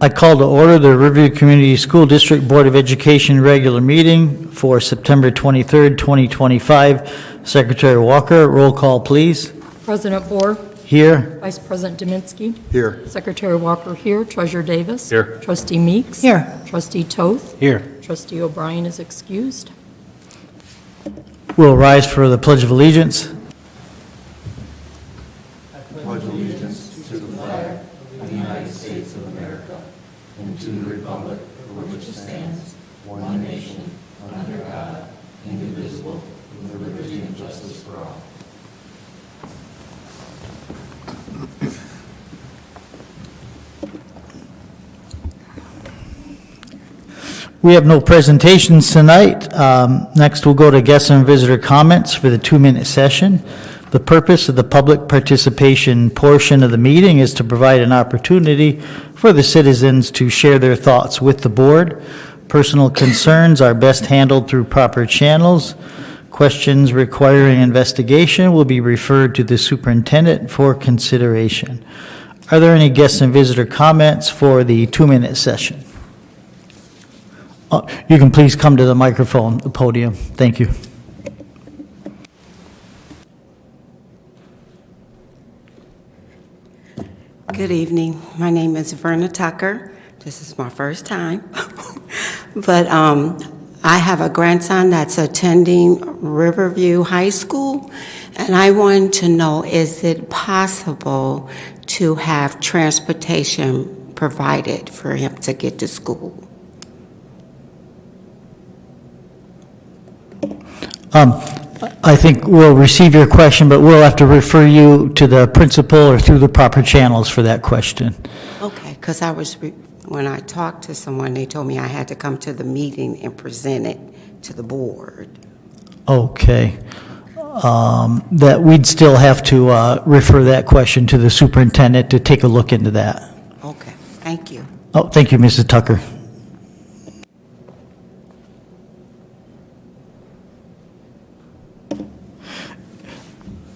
I call to order the Riverview Community School District Board of Education regular meeting for September 23rd, 2025. Secretary Walker, roll call, please. President Bohr, Here. Vice President Dominski, Here. Secretary Walker here, Treasurer Davis. Here. Trustee Meeks. Here. Trustee Toth. Here. Trustee O'Brien is excused. We'll rise for the Pledge of Allegiance. We have no presentations tonight. Next, we'll go to guest and visitor comments for the 2-minute session. The purpose of the public participation portion of the meeting is to provide an opportunity for the citizens to share their thoughts with the board. Personal concerns are best handled through proper channels. Questions requiring investigation will be referred to the superintendent for consideration. Are there any guest and visitor comments for the 2-minute session? You can please come to the microphone, the podium. Thank you. Good evening. My name is Verna Tucker. This is my first time. But I have a grandson that's attending Riverview High School, and I wanted to know, is it possible to have transportation provided for him to get to school? I think we'll receive your question, but we'll have to refer you to the principal or through the proper channels for that question. Okay, because when I talked to someone, they told me I had to come to the meeting and present it to the board. Okay. That we'd still have to refer that question to the superintendent to take a look into that. Okay, thank you. Oh, thank you, Mrs. Tucker.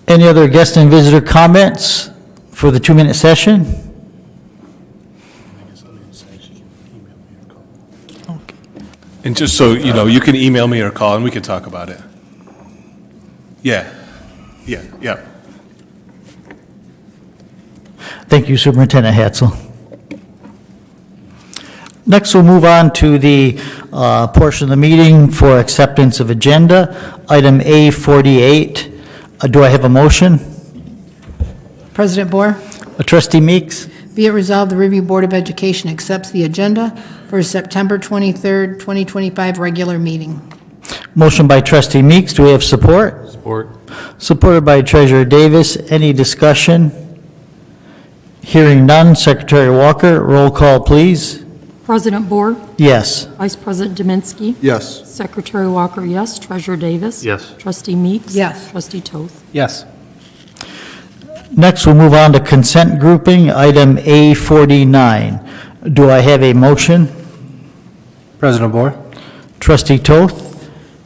Any other guest and visitor comments for the 2-minute session? And just so you know, you can email me or call and we can talk about it. Yeah. Thank you, Superintendent Hatzel. Next, we'll move on to the portion of the meeting for acceptance of agenda. Item A48. Do I have a motion? President Bohr, Trustee Meeks? be it resolved, the Riverview Board of Education accepts the agenda for September 23rd, 2025 regular meeting. Motion by Trustee Meeks. Do we have support? Support. Supported by Treasurer Davis. Any discussion? Hearing none. Secretary Walker, roll call, please. President Bohr, Yes. Vice President Dominski, Yes. Secretary Walker, yes. Treasurer Davis. Yes. Trustee Meeks. Yes. Trustee Toth. Yes. Next, we'll move on to consent grouping, item A49. Do I have a motion? President Bohr, Trustee Toth?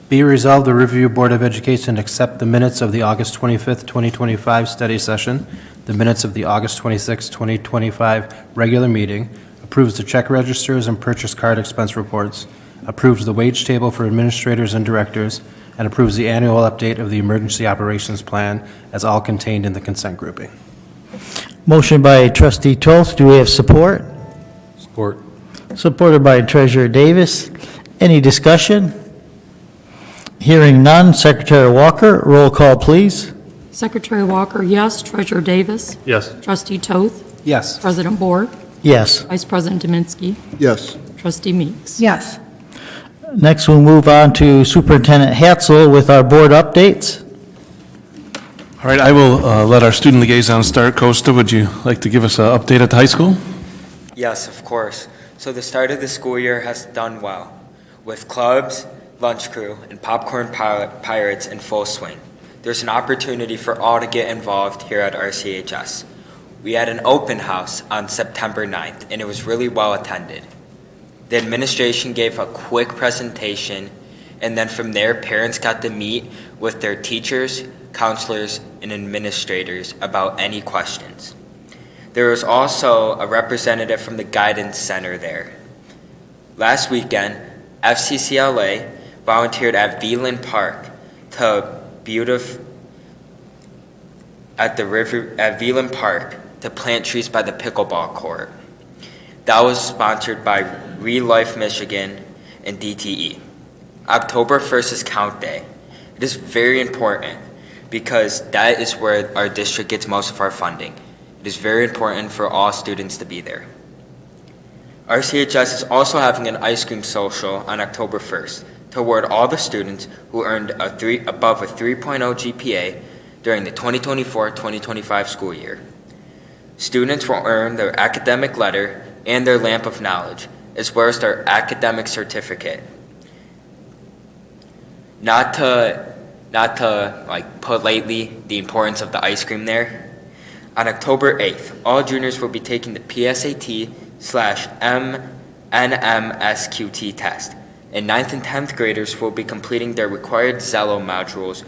be it resolved, the Riverview Board of Education accept the minutes of the August 25th, 2025 study session, the minutes of the August 26th, 2025 regular meeting, approves the check registers and purchase card expense reports, approves the wage table for administrators and directors, and approves the annual update of the Emergency Operations Plan as all contained in the consent grouping. Motion by Trustee Toth. Do we have support? Support. Supported by Treasurer Davis. Any discussion? Hearing none. Secretary Walker, roll call, please. Secretary Walker, yes. Treasurer Davis. Yes. Trustee Toth. Yes. President Bohr, Yes. Vice President Dominski, Yes. Trustee Meeks. Yes. Next, we'll move on to Superintendent Hatzel with our board updates. All right, I will let our student liaison start. Costa, would you like to give us an update at the high school? Yes, of course. So the start of the school year has done well, with clubs, lunch crew, and popcorn pirates in full swing. There's an opportunity for all to get involved here at RCHS. We had an open house on September 9th, and it was really well attended. The administration gave a quick presentation, and then from there, parents got to meet with their teachers, counselors, and administrators about any questions. There was also a representative from the Guidance Center there. Last weekend, FCCLA volunteered at Veland Park to at Veland Park to plant trees by the pickleball court. That was sponsored by Real Life Michigan and DTE. October 1st is Count Day. It is very important because that is where our district gets most of our funding. It is very important for all students to be there. RCHS is also having an ice cream social on October 1st to award all the students who earned above a 3.0 GPA during the 2024-2025 school year. Students will earn their academic letter and their lamp of knowledge, as well as their academic certificate. Not to put lightly the importance of the ice cream there. On October 8th, all juniors will be taking the PSAT/MNMSQT test, and 9th and 10th graders will be completing their required Zello modules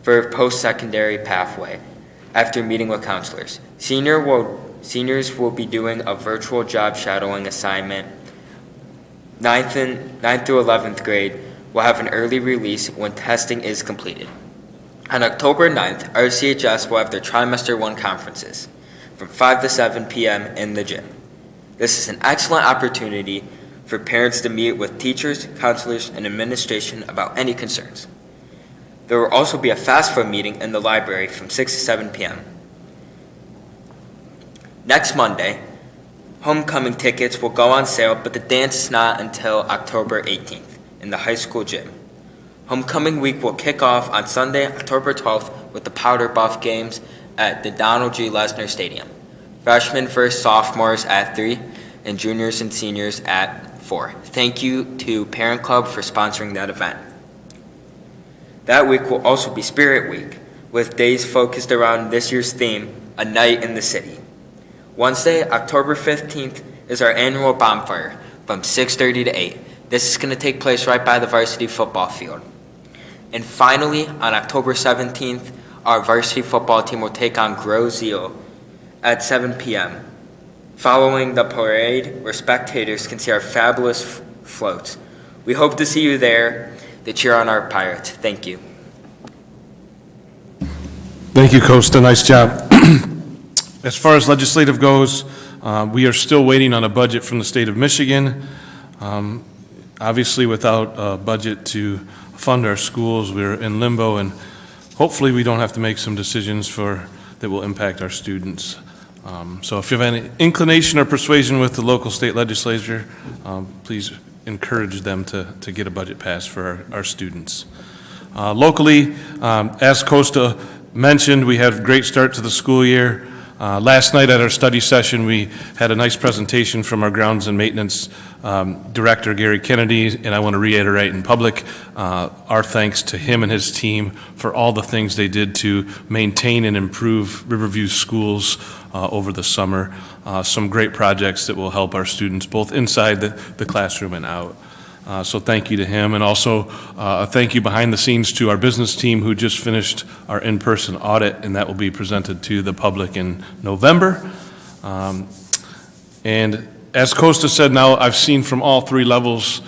for post-secondary pathway after meeting with counselors. Seniors will be doing a virtual job shadowing assignment. 9th through 11th grade will have an early release when testing is completed. On October 9th, RCHS will have their Trimester 1 conferences from 5 to 7 p.m. in the gym. This is an excellent opportunity for parents to meet with teachers, counselors, and administration about any concerns. There will also be a FAFSA meeting in the library from 6 to 7 p.m. Next Monday, homecoming tickets will go on sale, but the dance is not until October 18th in the high school gym. Homecoming week will kick off on Sunday, October 12th with the Powder Buff games at the Donald G. Lesnar Stadium. Freshmen versus sophomores at 3 and juniors and seniors at 4. Thank you to Parent Club for sponsoring that event. That week will also be Spirit Week, with days focused around this year's theme, A Night in the City. Wednesday, October 15th, is our annual bonfire from 6:30 to 8. This is going to take place right by the varsity football field. And finally, on October 17th, our varsity football team will take on Grow Zeal at 7 p.m. Following the parade, where spectators can see our fabulous floats. We hope to see you there to cheer on our Pirates. Thank you. Thank you, Costa. Nice job. As far as legislative goes, we are still waiting on a budget from the state of Michigan. Obviously, without a budget to fund our schools, we're in limbo, and hopefully we don't have to make some decisions that will impact our students. So if you have any inclination or persuasion with the local state legislature, please encourage them to get a budget passed for our students. Locally, as Costa mentioned, we had a great start to the school year. Last night at our study session, we had a nice presentation from our grounds and maintenance director, Gary Kennedy, and I want to reiterate in public our thanks to him and his team for all the things they did to maintain and improve Riverview schools over the summer. Some great projects that will help our students both inside the classroom and out. So thank you to him, and also a thank you behind the scenes to our business team who just finished our in-person audit, and that will be presented to the public in November. And as Costa said, now I've seen from all three levels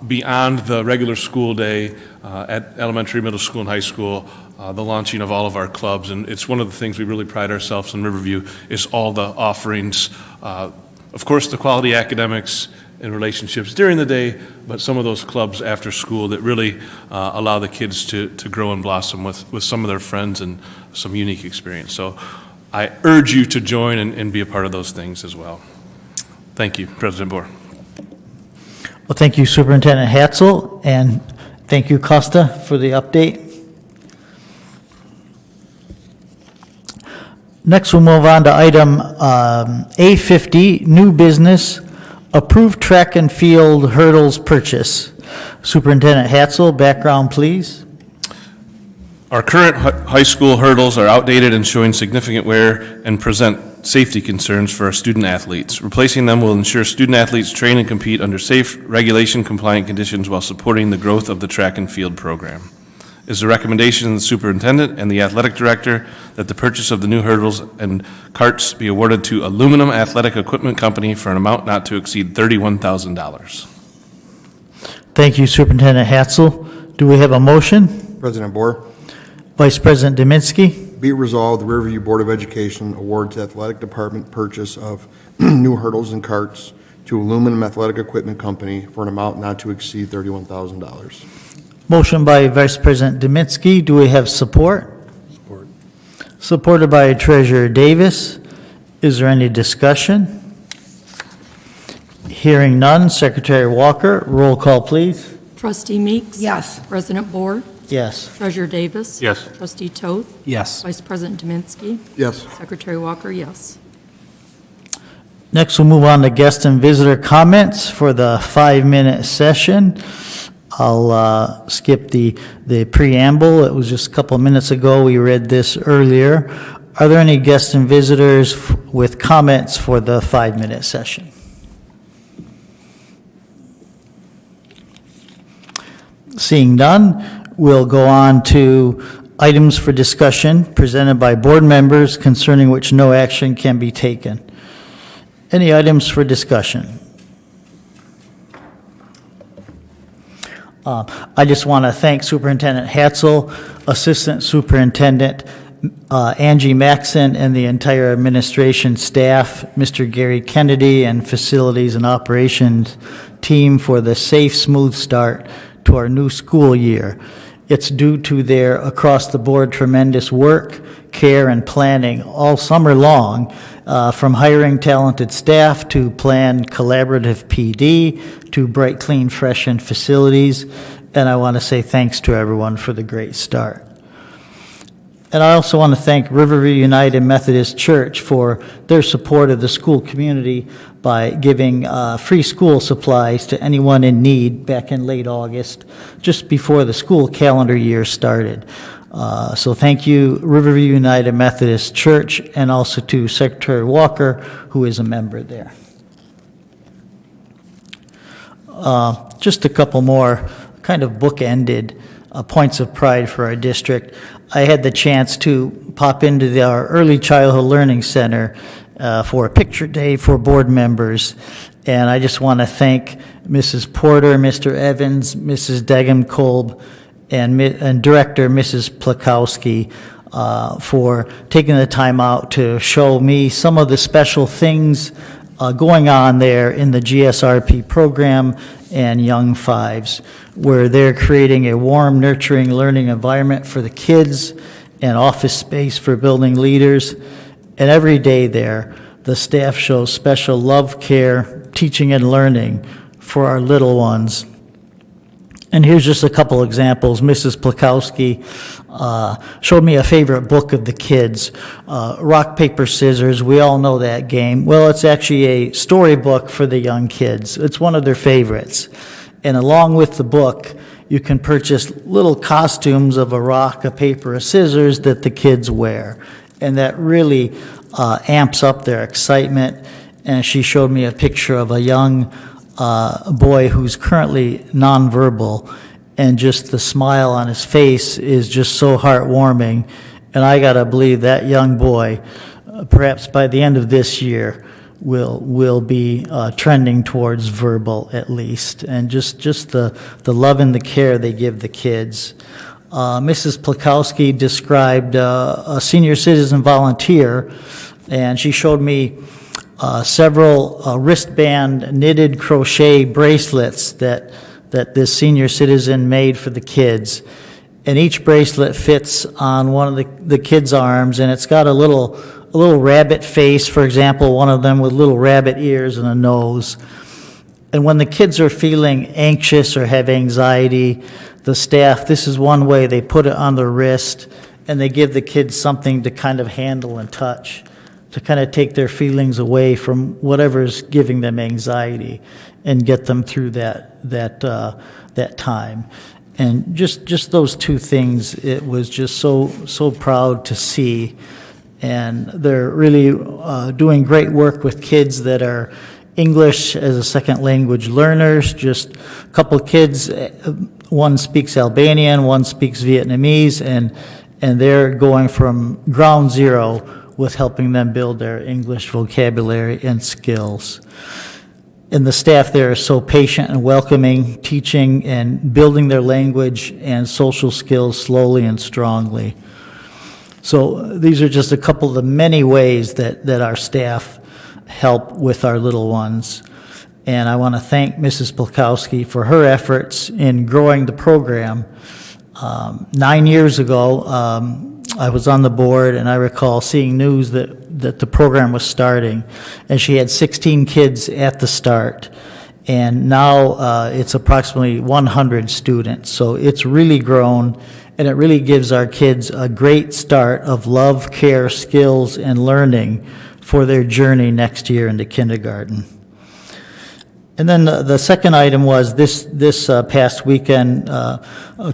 beyond the regular school day at elementary, middle school, and high school, the launching of all of our clubs, and it's one of the things we really pride ourselves in Riverview is all the offerings. Of course, the quality academics and relationships during the day, but some of those clubs after school that really allow the kids to grow and blossom with some of their friends and some unique experience. So I urge you to join and be a part of those things as well. Thank you, President Bohr. Well, thank you, Superintendent Hatzel, and thank you, Costa, for the update. Next, we'll move on to item A50, new business, approved track and field hurdles purchase. Superintendent Hatzel, background, please. Our current high school hurdles are outdated and showing significant wear and present safety concerns for our student athletes. Replacing them will ensure student athletes train and compete under safe, regulation-compliant conditions while supporting the growth of the track and field program. It is the recommendation of the superintendent and the athletic director that the purchase of the new hurdles and carts be awarded to Aluminum Athletic Equipment Company for an amount not to exceed $31,000. Thank you, Superintendent Hatzel. Do we have a motion? President Bohr, Vice President Dominski? be it resolved, the Riverview Board of Education awards the athletic department purchase of new hurdles and carts to Aluminum Athletic Equipment Company for an amount not to exceed $31,000. Motion by Vice President Dominski. Do we have support? Support. Supported by Treasurer Davis. Is there any discussion? Hearing none. Secretary Walker, roll call, please. Trustee Meeks? Yes. President Bohr? Yes. Treasurer Davis? Yes. Trustee Toth? Yes. Vice President Dominski? Yes. Secretary Walker, yes. Next, we'll move on to guest and visitor comments for the 5-minute session. I'll skip the preamble. It was just a couple of minutes ago. We read this earlier. Are there any guests and visitors with comments for the 5-minute session? Seeing none, we'll go on to items for discussion presented by board members concerning which no action can be taken. Any items for discussion? I just want to thank Superintendent Hatzel, Assistant Superintendent Angie Maxon, and the entire administration staff, Mr. Gary Kennedy, and Facilities and Operations team for the safe, smooth start to our new school year. It's due to their across-the-board tremendous work, care, and planning all summer long, from hiring talented staff to planned collaborative PD to bright, clean, fresh, and facilities. And I want to say thanks to everyone for the great start. And I also want to thank Riverview United Methodist Church for their support of the school community by giving free school supplies to anyone in need back in late August, just before the school calendar year started. So thank you, Riverview United Methodist Church, and also to Secretary Walker, who is a member there. Just a couple more kind of bookended points of pride for our district. I had the chance to pop into our Early Childhood Learning Center for a picture day for board members, and I just want to thank Mrs. Porter, Mr. Evans, Mrs. Degum-Kolb, and Director Mrs. Plakowski for taking the time out to show me some of the special things going on there in the GSRP program and Young Fives, where they're creating a warm, nurturing learning environment for the kids and office space for building leaders. And every day there, the staff shows special love, care, teaching, and learning for our little ones. And here's just a couple examples. Mrs. Plakowski showed me a favorite book of the kids, Rock, Paper, Scissors. We all know that game. Well, it's actually a storybook for the young kids. It's one of their favorites. And along with the book, you can purchase little costumes of a rock, a paper, a scissors that the kids wear. And that really amps up their excitement. And she showed me a picture of a young boy who's currently nonverbal, and just the smile on his face is just so heartwarming. And I gotta believe that young boy, perhaps by the end of this year, will be trending towards verbal at least. And just the love and the care they give the kids. Mrs. Plakowski described a senior citizen volunteer, and she showed me several wristband knitted crochet bracelets that this senior citizen made for the kids. And each bracelet fits on one of the kids' arms, and it's got a little rabbit face, for example, one of them with little rabbit ears and a nose. And when the kids are feeling anxious or have anxiety, the staff, this is one way they put it on their wrist, and they give the kids something to kind of handle and touch, to kind of take their feelings away from whatever's giving them anxiety and get them through that time. And just those two things, it was just so proud to see. And they're really doing great work with kids that are English as a second language learners. Just a couple of kids, one speaks Albanian, one speaks Vietnamese, and and they're going from ground zero with helping them build their English vocabulary and skills. And the staff there is so patient and welcoming, teaching and building their language and social skills slowly and strongly. So these are just a couple of the many ways that our staff help with our little ones. And I want to thank Mrs. Polkowski for her efforts in growing the program. 9 years ago, I was on the board, and I recall seeing news that the program was starting, and she had 16 kids at the start, and now it's approximately 100 students. So it's really grown, and it really gives our kids a great start of love, care, skills, and learning for their journey next year into kindergarten. And then the second item was this past weekend,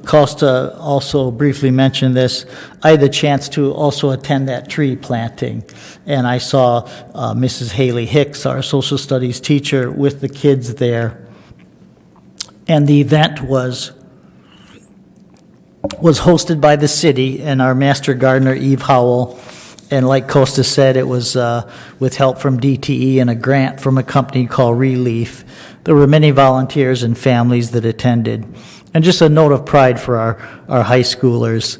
Costa also briefly mentioned this. I had the chance to also attend that tree planting, and I saw Mrs. Haley Hicks, our social studies teacher, with the kids there. And the event was hosted by the city and our master gardener, Eve Howell. And like Costa said, it was with help from DTE and a grant from a company called Relief. There were many volunteers and families that attended. And just a note of pride for our high schoolers.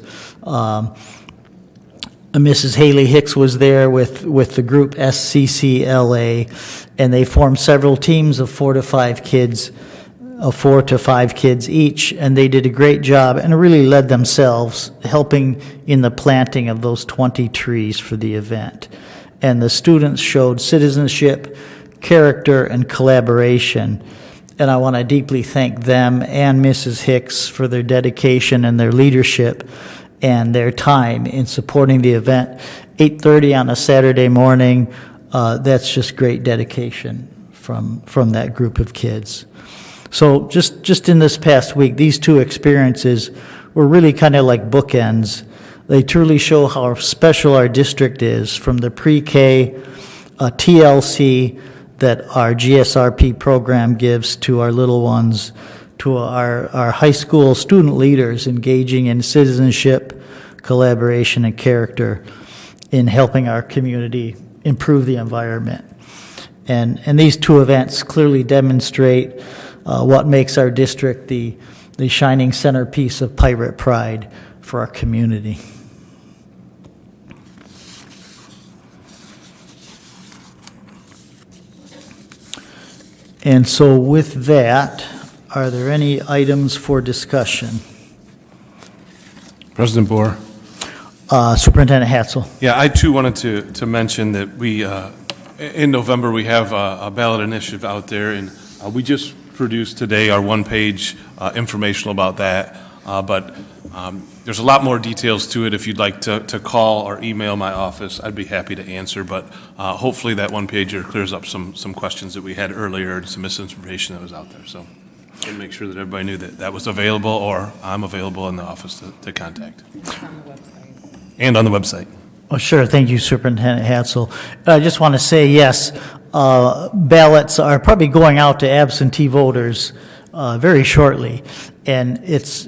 Mrs. Haley Hicks was there with the group SCCLA, and they formed several teams of 4 to 5 kids each, and they did a great job and really led themselves, helping in the planting of those 20 trees for the event. And the students showed citizenship, character, and collaboration. And I want to deeply thank them and Mrs. Hicks for their dedication and their leadership and their time in supporting the event. 8:30 on a Saturday morning, that's just great dedication from that group of kids. So just in this past week, these two experiences were really kind of like bookends. They truly show how special our district is, from the pre-K TLC that our GSRP program gives to our little ones, to our high school student leaders engaging in citizenship, collaboration, and character in helping our community improve the environment. And these two events clearly demonstrate what makes our district the shining centerpiece of pirate pride for our community. And so with that, are there any items for discussion? President Boer. Superintendent Hatzel. Yeah, I too wanted to mention that we, in November, we have a ballot initiative out there, and we just produced today our one-page informational about that, but there's a lot more details to it. If you'd like to call or email my office, I'd be happy to answer, but hopefully that one-pager clears up some questions that we had earlier and some misinformation that was out there. So and make sure that everybody knew that was available, or I'm available in the office to contact. And on the website. Oh, sure. Thank you, Superintendent Hatzel. I just want to say, yes, ballots are probably going out to absentee voters very shortly. And it's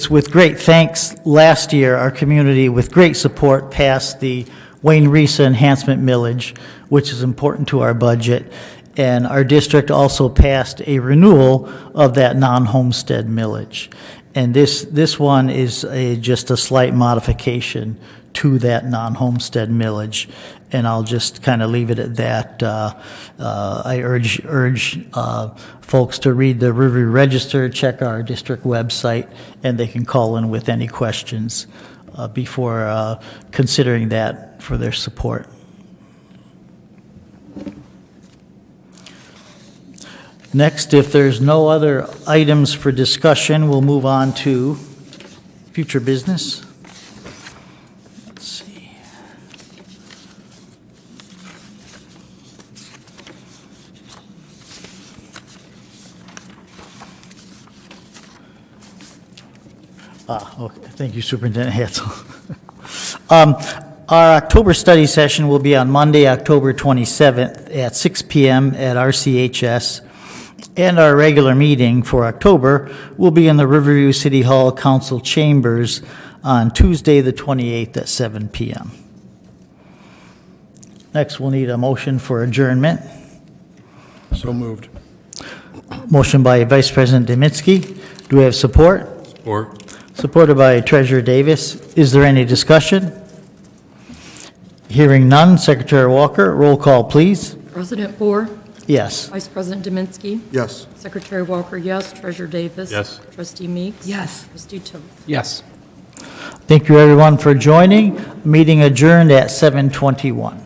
with great thanks. Last year, our community, with great support, passed the Wayne Risa Enhancement Millage, which is important to our budget. And our district also passed a renewal of that non-homestead millage. And this one is just a slight modification to that non-homestead millage, and I'll just kind of leave it at that. I urge folks to read the Riverview Register, check our district website, and they can call in with any questions before considering that for their support. Next, if there's no other items for discussion, we'll move on to future business. Let's see. Okay. Thank you, Superintendent Hatzel. Our October study session will be on Monday, October 27th at 6 p.m. at RCHS. And our regular meeting for October will be in the Riverview City Hall Council Chambers on Tuesday, the 28th at 7 PM. Next, we'll need a motion for adjournment. So moved. Motion by Vice President Deminsky. Do we have support? Support. Supported by Treasurer Davis. Is there any discussion? Hearing none, Secretary Walker, roll call, please. President Boer, Yes. Vice President Deminsky, Yes. Secretary Walker, yes. Treasurer Davis. Yes. Trustee Meeks. Yes. Trustee Toth. Yes. Thank you, everyone, for joining. Meeting adjourned at 7:21.